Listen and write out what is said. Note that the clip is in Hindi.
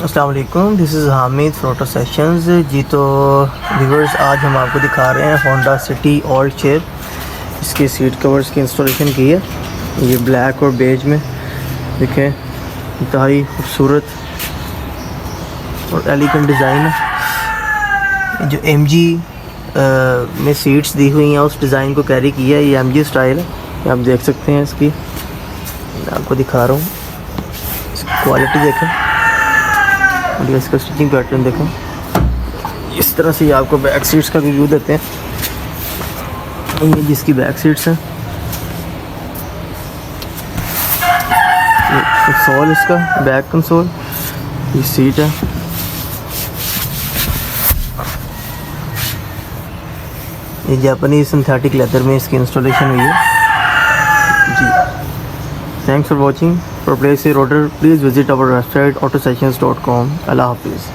अस्सलाम वालेकुम, दिस इज़ हामिद फ्रॉम ऑटोसेशंस जी। तो व्यूअर्स, आज हम आपको दिखा रहे हैं होंडा सिटी ओल्ड शेप। इसके सीट कवर्स की इंस्टॉलेशन की है। ये ब्लैक और बेज में देखें, इंतहाई खूबसूरत और एलिगेंट डिज़ाइन है। जो MG में सीट्स दी हुई हैं उस डिज़ाइन को कैरी किया है। ये MG स्टाइल है, ये आप देख सकते हैं। इसकी मैं आपको दिखा रहा हूँ, इसकी क्वालिटी देखें और इसका स्टिचिंग पैटर्न देखें। इस तरह से ये आपको बैक सीट्स का रिव्यू देते हैं। ये जिसकी बैक सीट्स हैं, कंसोल इसका बैक कंसोल, ये सीट है। ये जापानीज सिंथेटिक लेदर में इसकी इंस्टॉलेशन हुई है जी। Thanks for watching. For place your order, please visit our website autosessions.com. Allah Hafiz.